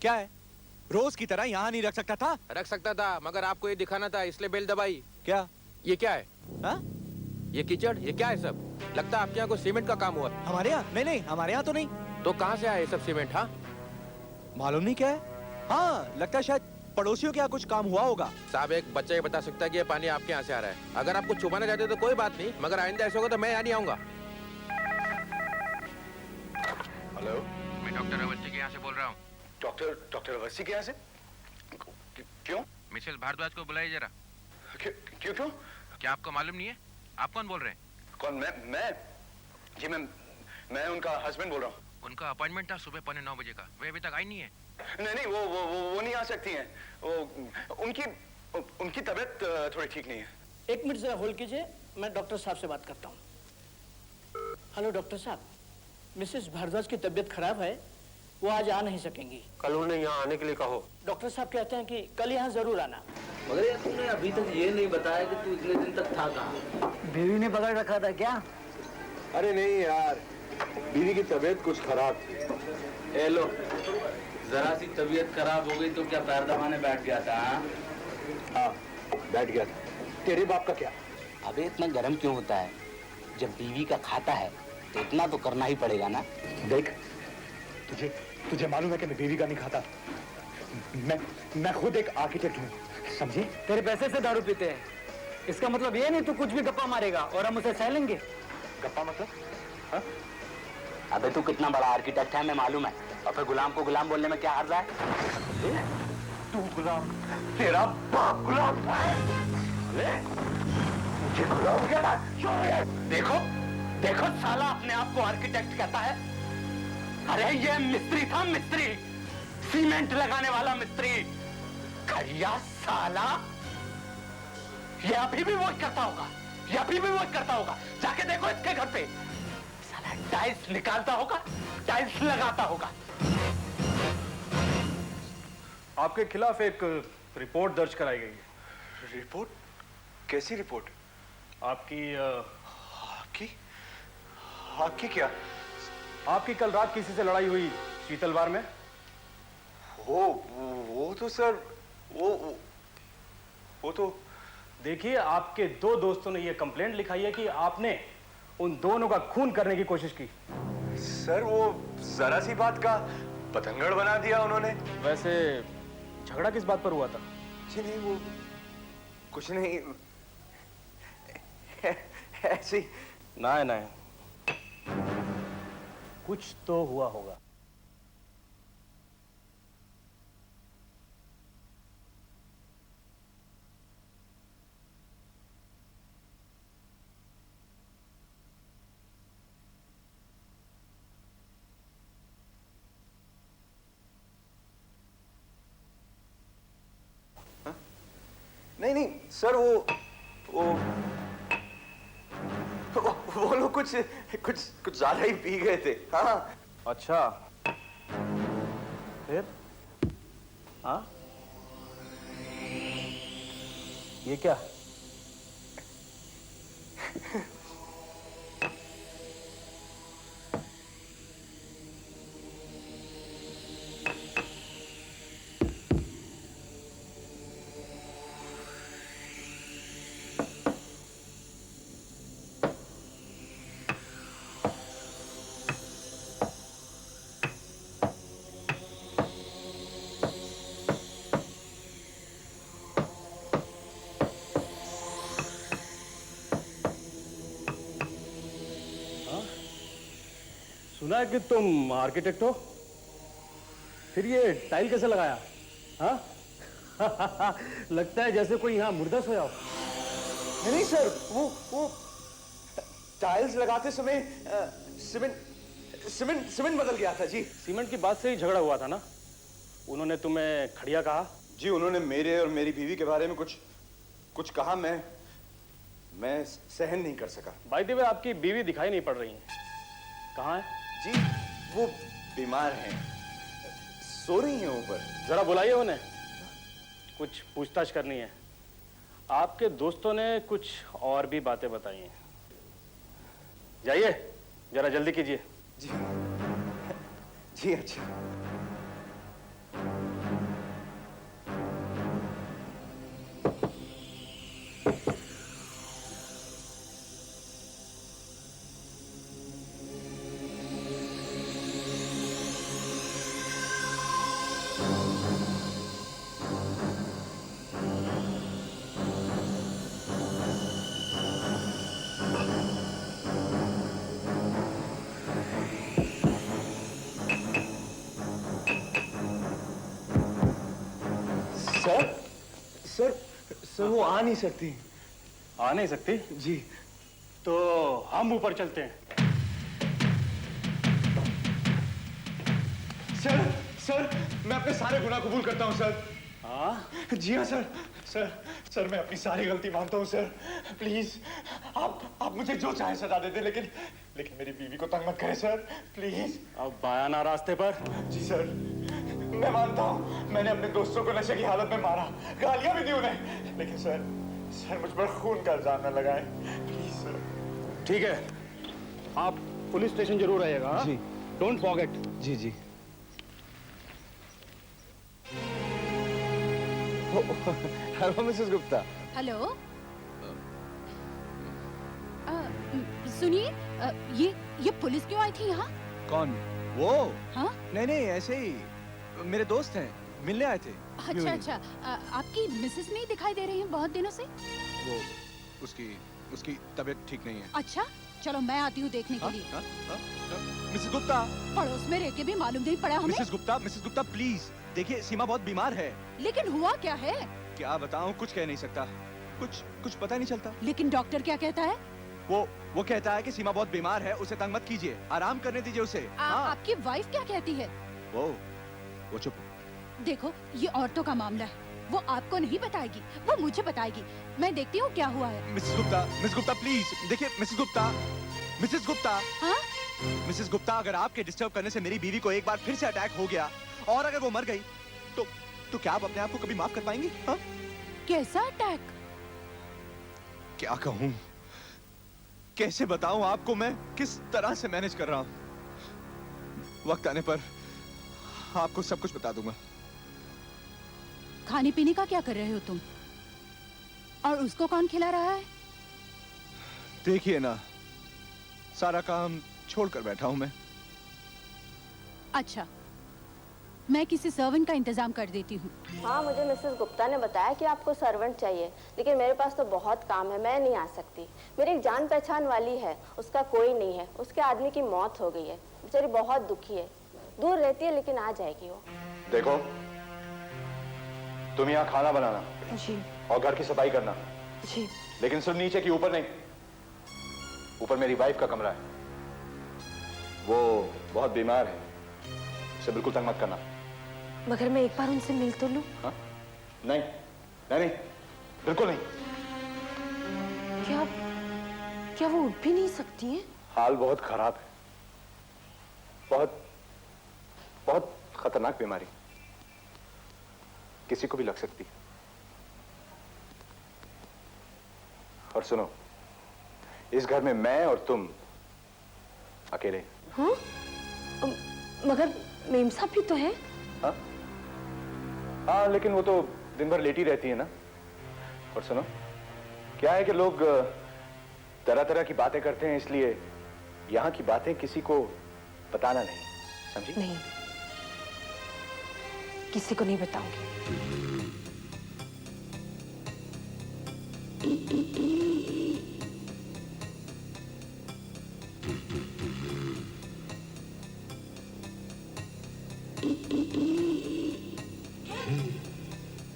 क्या है? रोज की तरह यहाँ नहीं रख सकता था? रख सकता था, मगर आपको ये दिखाना था, इसलिए बेल दबाई। क्या? ये क्या है? हाँ? ये कीचड़, ये क्या है सब? लगता है आपके यहाँ कोई सीमेंट का काम हुआ। हमारे यहाँ? नहीं, हमारे यहाँ तो नहीं। तो कहाँ से आया ये सब सीमेंट? हाँ, मालूम नहीं क्या है। हाँ, लगता है शायद पड़ोसियों के यहाँ कुछ काम हुआ होगा। साहब, एक बच्चा ही बता सकता है कि ये पानी आपके यहाँ से आ रहा है। अगर आपको छुपाना चाहते तो कोई बात नहीं, मगर आइंदा ऐसा होगा तो मैं यहाँ नहीं आऊंगा। हेलो, मैं डॉक्टर अवस्थी के यहाँ से बोल रहा हूँ। डॉक्टर अवस्थी के यहाँ से? क्यों? मिसेस भारद्वाज को बुलाइए जरा। क्यों क्यों? क्या आपको मालूम नहीं है? आप कौन बोल रहे हैं? कौन? मैं उनका हस्बैंड बोल रहा हूँ। उनका अपॉइंटमेंट था सुबह 9:15 बजे का, वे अभी तक आई नहीं है। नहीं, वो नहीं आ सकती हैं। उनकी तबीयत थोड़ी ठीक नहीं है। एक मिनट जरा होल्ड कीजिए, मैं डॉक्टर साहब से बात करता हूँ। हेलो डॉक्टर साहब, मिसेस भारद्वाज की तबीयत खराब है, वो आज आ नहीं सकेंगी। कल उन्हें यहाँ आने के लिए कहो। डॉक्टर साहब कहते हैं कि कल यहाँ जरूर आना। मगर यार तुमने अभी तक ये नहीं बताया कि तू इतने दिन तक था कहाँ? बीवी ने पकड़ रखा था क्या? अरे नहीं यार, बीवी की तबीयत कुछ खराब थी। ए लो, जरा सी तबीयत खराब हो गई तो क्या पैर दबाने बैठ गया था? हाँ, बैठ गया था। तेरे बाप का क्या? अबे इतना गर्म क्यों होता है? जब बीवी का खाता है तो इतना तो करना ही पड़ेगा ना। देख, तुझे मालूम है कि मैं बीवी का नहीं खाता। मैं खुद एक आर्किटेक्ट हूँ, समझी? तेरे पैसे से दारू पीते हैं, इसका मतलब ये नहीं तू कुछ भी गप्पा मारेगा और हम उसे सह लेंगे। गप्पा मतलब? हाँ? अबे तू कितना बड़ा आर्किटेक्ट है मैं मालूम है, और फिर गुलाम को गुलाम बोलने में क्या हर्ज है? तू गुलाम? तेरा बाप गुलाम है? मुझे गुलाम कहना? देखो साला अपने आप को आर्किटेक्ट कहता है। अरे ये मिस्त्री था, मिस्त्री, सीमेंट लगाने वाला मिस्त्री। खैया साला, ये अभी भी वही करता होगा, जाके देखो इसके घर पे। साला टाइल्स निकालता होगा, टाइल्स लगाता होगा। आपके खिलाफ एक रिपोर्ट दर्ज कराई गई है। रिपोर्ट? कैसी रिपोर्ट? आपकी क्या? आपकी कल रात किसी से लड़ाई हुई शीतल बार में? वो तो सर, वो तो देखिए, आपके दो दोस्तों ने यह कंप्लेंट लिखाई है कि आपने उन दोनों का खून करने की कोशिश की। सर वो जरा सी बात का पतंगड़ बना दिया उन्होंने। वैसे झगड़ा किस बात पर हुआ था? जी नहीं, वो कुछ नहीं, ऐसे ही। नहीं, कुछ तो हुआ होगा। नहीं सर, वो लोग कुछ ज्यादा ही पी गए थे। हाँ। अच्छा, फिर? हाँ, ये क्या? सुना है कि तुम आर्किटेक्ट हो, फिर ये टाइल कैसे लगाया? हाँ? लगता है जैसे कोई यहाँ मुर्दा सोया हो। नहीं सर, वो टाइल्स लगाते समय सीमेंट बदल गया था जी। सीमेंट की बात से ही झगड़ा हुआ था ना? उन्होंने तुम्हें खड़िया कहा? जी, उन्होंने मेरे और मेरी बीवी के बारे में कुछ कहा। मैं सहन नहीं कर सका। बाय द वे, आपकी बीवी दिखाई नहीं पड़ रही है, कहाँ है? जी, वो बीमार हैं, सो रही हैं ऊपर। जरा बुलाइए उन्हें, कुछ पूछताछ करनी है। आपके दोस्तों ने कुछ और भी बातें बताई हैं। जाइए, जरा जल्दी कीजिए। जी अच्छा। सर सर सर वो आ नहीं सकती। आ नहीं सकती? जी। तो हम ऊपर चलते हैं। सर सर मैं अपने सारे गुनाह कबूल करता हूँ सर। हाँ? जी हाँ सर। सर सर मैं अपनी सारी गलती मानता हूँ सर। प्लीज आप मुझे जो चाहे सजा दे दे, लेकिन मेरी बीवी को तंग मत करें सर, प्लीज। अब आया ना रास्ते पर? जी सर मैं मानता हूँ मैंने अपने दोस्तों को नशे की हालत में मारा, गालियां भी दी उन्हें, लेकिन सर मुझ पर खून का इल्जाम न लगाएं, प्लीज सर। ठीक है, आप पुलिस स्टेशन जरूर आइएगा। जी। Don't forget. जी जी। Hello Mrs Gupta. हेलो। सुनिए, ये पुलिस क्यों आई थी यहाँ? कौन? वो? हाँ? नहीं ऐसे ही मेरे दोस्त हैं, मिलने आए थे। अच्छा, आपकी मिसेस नहीं दिखाई दे रही हैं बहुत दिनों से? वो उसकी तबीयत ठीक नहीं है। अच्छा, चलो मैं आती हूँ देखने के लिए। मिसेस गुप्ता। पड़ोस में रह के भी मालूम नहीं पड़ा हमें। मिसेस गुप्ता प्लीज देखिए, सीमा बहुत बीमार है। लेकिन हुआ क्या है? क्या बताऊं, कुछ कह नहीं सकता, कुछ पता नहीं चलता। लेकिन डॉक्टर क्या कहता है? वो कहता है कि सीमा बहुत बीमार है, उसे तंग मत कीजिए, आराम करने दीजिए उसे। आपकी वाइफ क्या कहती है? वो चुप। देखो, ये औरतों का मामला है, वो आपको नहीं बताएगी, वो मुझे बताएगी। मैं देखती हूँ क्या हुआ है। मिसेस गुप्ता प्लीज देखिए। मिसेस गुप्ता। हाँ? मिसेस गुप्ता, अगर आपके डिस्टर्ब करने से मेरी बीवी को एक बार फिर से अटैक हो गया और अगर वो मर गई तो क्या आप अपने आप को कभी माफ कर पाएंगी? हाँ? कैसा अटैक? क्या कहूँ, कैसे बताऊं आपको मैं किस तरह से मैनेज कर रहा हूं। वक्त आने पर आपको सब कुछ बता दूंगा। खाने पीने का क्या कर रहे हो तुम? और उसको कौन खिला रहा है? देखिए ना, सारा काम छोड़कर बैठा हूं मैं। अच्छा, मैं किसी सर्वेंट का इंतजाम कर देती हूँ। हाँ, मुझे मिसेस गुप्ता ने बताया कि आपको सर्वेंट चाहिए, लेकिन मेरे पास तो बहुत काम है, मैं नहीं आ सकती। मेरी एक जान पहचान वाली है, उसका कोई नहीं है, उसके आदमी की मौत हो गई है, बेचारी बहुत दुखी है, दूर रहती है लेकिन आ जाएगी वो। देखो, तुम यहाँ खाना बनाना जी और घर की सफाई करना जी, लेकिन सिर्फ नीचे की, ऊपर नहीं। ऊपर मेरी वाइफ का कमरा है, वो बहुत बीमार है, उसे बिल्कुल तंग मत करना। मगर मैं एक बार उनसे मिल तो लूं? हाँ? नहीं, बिल्कुल नहीं। क्या वो उठ भी नहीं सकती हैं? हाल बहुत खराब है, बहुत खतरनाक बीमारी, किसी को भी लग सकती है। और सुनो, इस घर में मैं और तुम अकेले। हाँ? मगर मेम साहब भी तो है। हाँ, लेकिन वो तो दिन भर लेटी रहती है ना। और सुनो, क्या है कि लोग तरह तरह की बातें करते हैं, इसलिए यहाँ की बातें किसी को बताना नहीं, समझी? नहीं, किसी को नहीं बताऊंगी।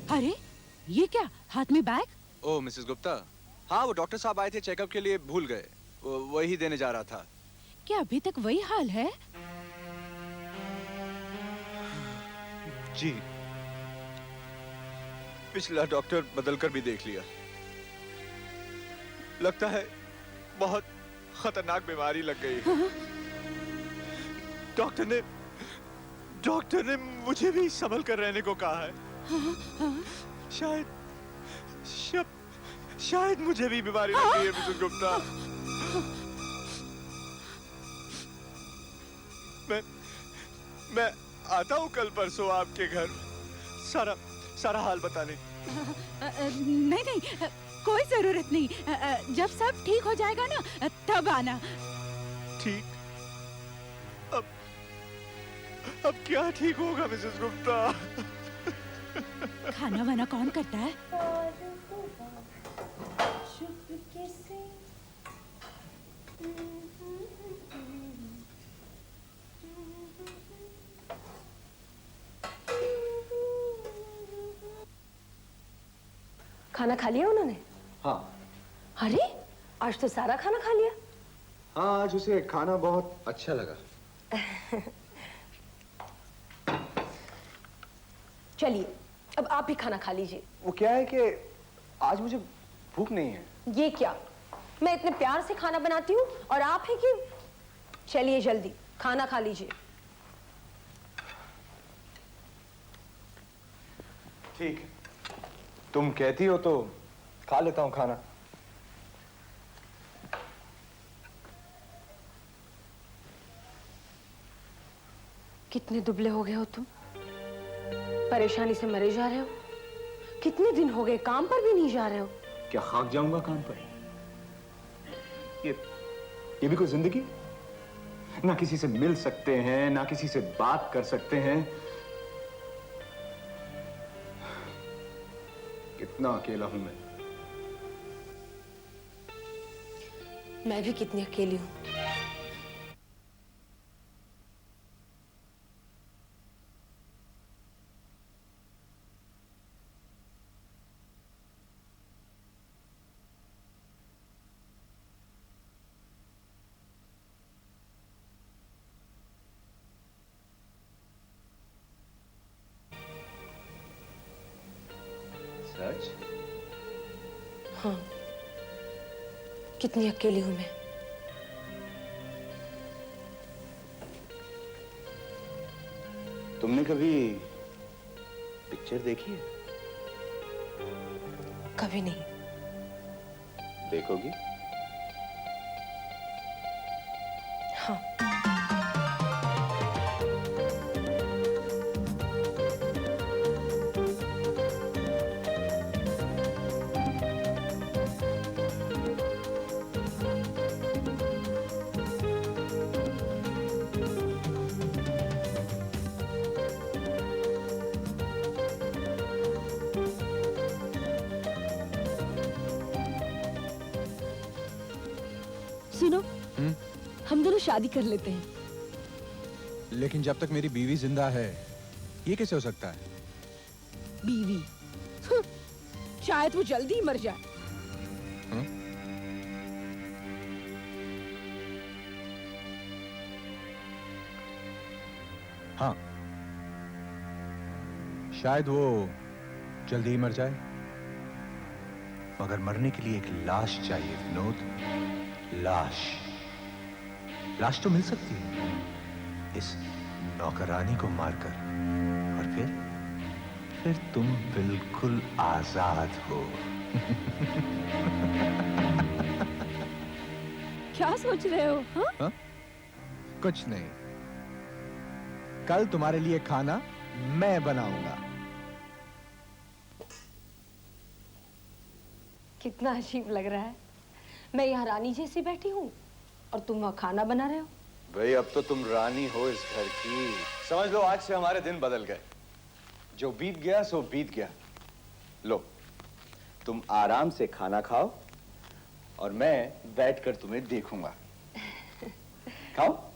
अरे, ये क्या हाथ में बैग? ओ मिसेस गुप्ता, हाँ वो डॉक्टर साहब आए थे चेकअप के लिए, भूल गए, वही देने जा रहा था। क्या अभी तक वही हाल है? जी, पिछला डॉक्टर बदलकर भी देख लिया, लगता है बहुत खतरनाक बीमारी लग गई। डॉक्टर ने मुझे भी संभल कर रहने को कहा है। शायद मुझे भी बीमारी लग गई है मिसेस गुप्ता। मैं आता हूँ कल परसों आपके घर सारा हाल बताने। नहीं, कोई जरूरत नहीं, जब सब ठीक हो जाएगा ना तब आना। ठीक? अब क्या ठीक होगा मिसेस गुप्ता? खाना वाना कौन करता है? खाना खा लिया उन्होंने? हाँ अरे आज तो सारा खाना खा लिया। हाँ, आज उसे खाना बहुत अच्छा लगा। चलिए अब आप भी खाना खा लीजिए। वो क्या है कि आज मुझे भूख नहीं है। ये क्या, मैं इतने प्यार से खाना बनाती हूँ और आप है कि। चलिए जल्दी खाना खा लीजिए। ठीक है, तुम कहती हो तो खा लेता हूँ खाना। कितने दुबले हो गए हो तुम, परेशानी से मरे जा रहे हो। कितने दिन हो गए काम पर भी नहीं जा रहे हो। क्या खाक जाऊंगा काम पर? ये भी कोई जिंदगी? ना किसी से मिल सकते हैं, ना किसी से बात कर सकते हैं। कितना अकेला हूं मैं भी कितनी अकेली हूं। सच? हाँ, कितनी अकेली हूं मैं। तुमने कभी पिक्चर देखी है? कभी नहीं। देखोगी? हाँ। सुनो, हम दोनों शादी कर लेते हैं। लेकिन जब तक मेरी बीवी जिंदा है, ये कैसे हो सकता है? बीवी? शायद वो जल्दी ही मर जाए। हाँ, शायद वो जल्दी ही मर जाए, मगर मरने के लिए एक लाश चाहिए विनोद। लाश तो मिल सकती है इस नौकरानी को मारकर, और फिर तुम बिल्कुल आजाद हो। क्या सोच रहे हो? हाँ? कुछ नहीं, कल तुम्हारे लिए खाना मैं बनाऊंगा। कितना अजीब लग रहा है, मैं यहाँ रानी जैसी बैठी हूँ और तुम वहाँ खाना बना रहे हो। भाई अब तो तुम रानी हो इस घर की। समझ लो आज से हमारे दिन बदल गए। जो बीत गया सो बीत गया। लो, तुम आराम से खाना खाओ और मैं बैठकर तुम्हें देखूंगा। खाओ।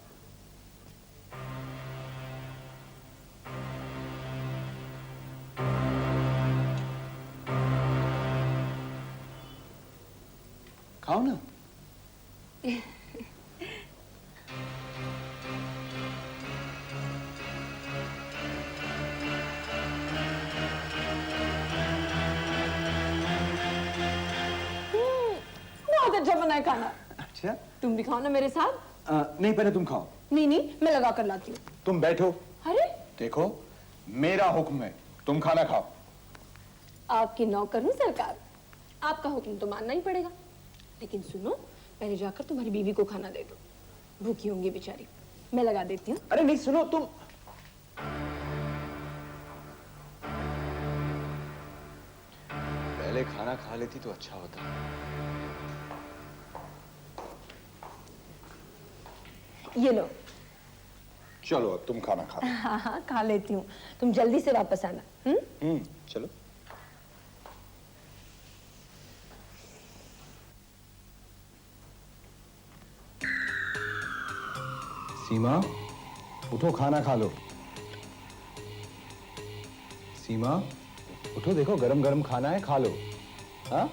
खाओ ना। बहुत अच्छा बना है खाना। अच्छा, तुम भी खाओ ना मेरे साथ। नहीं, पहले तुम खाओ। नहीं, मैं लगा कर लाती हूँ। तुम बैठो। अरे देखो, मेरा हुक्म है, तुम खाना खाओ। आपकी नौकर हूँ सरकार, आपका हुक्म तो मानना ही पड़ेगा। लेकिन सुनो, पहले जाकर तुम्हारी बीवी को खाना दे दो, भूखी होंगी बेचारी। मैं लगा देती हूँ। अरे नहीं, सुनो तुम। पहले खाना खा लेती तो अच्छा होता। ये लो। चलो अब तुम खाना खा। हाँ हाँ खा लेती हूँ, तुम जल्दी से वापस आना। चलो। सीमा, उठो खाना खा लो। सीमा, उठो, देखो गरम गरम खाना है, खा लो। हाँ?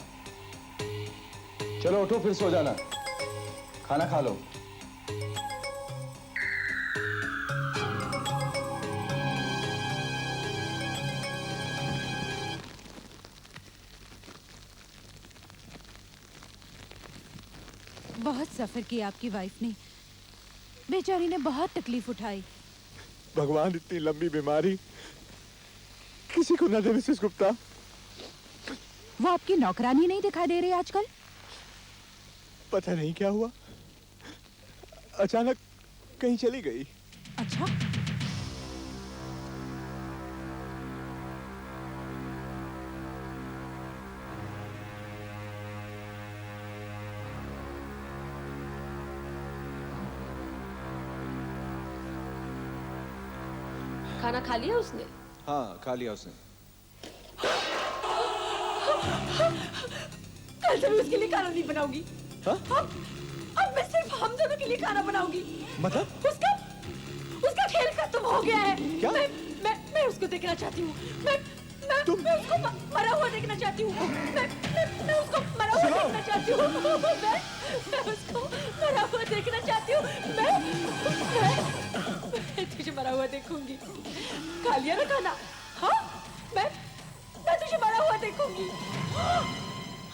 चलो उठो, फिर सो जाना, खाना खा लो। बहुत सफर किया आपकी वाइफ ने, बेचारी ने बहुत तकलीफ उठाई। भगवान, इतनी लंबी बीमारी किसी को न दे मिसेस गुप्ता। वो आपकी नौकरानी नहीं दिखाई दे रही आजकल? पता नहीं क्या हुआ, अचानक कहीं चली गई। अच्छा, खाना खा लिया उसने? हाँ, खा लिया उसने। कल से मैं उसके लिए खाना नहीं बनाऊंगी। हाँ? अब मैं सिर्फ हम दोनों के लिए खाना बनाऊंगी। मतलब? उसका खेल खत्म हो गया है। क्या? मैं उसको देखना चाहती हूँ। मैं उसको मरा हुआ देखना चाहती हूँ। मैं उसको मरा हुआ देखना चाहती हूँ। मैं उसको मरा हुआ देखना चाहती हूँ। मैं तुझे मरा हुआ देखूंगी। खा लिया ना खाना? हाँ, मैं तुझे मरा हुआ देखूंगी।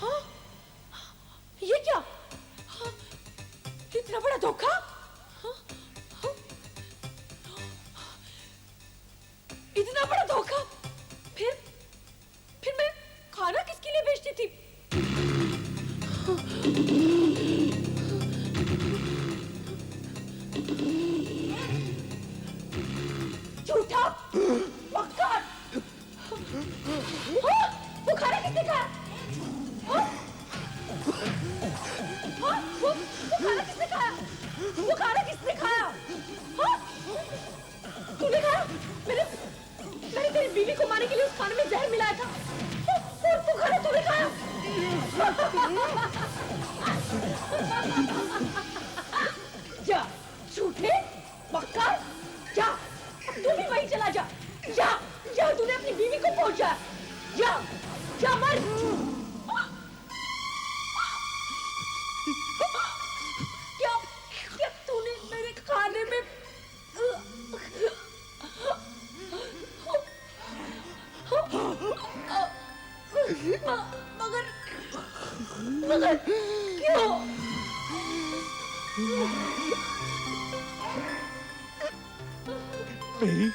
हाँ, ये क्या? हाँ, इतना बड़ा धोखा? हाँ, हाँ, इतना बड़ा धोखा? फिर मैं खाना किसके लिए बेचती थी? झूठा, मक्कार। हाँ, वो खाना किसने खाया? हाँ? हाँ, वो खाना किसने खाया? वो खाना किसने खाया? हाँ? तूने खाया? मैंने तेरी बीवी को मारने के लिए उस खाने में जहर मिलाया था। वो खाना तूने खाया? जा, झूठे, मक्कार, जा, तू भी वहीं चला जा। जा, तूने अपनी बीवी को पहुंचा। जा मर। क्या तूने मेरे खाने में मगर क्यों? मेरी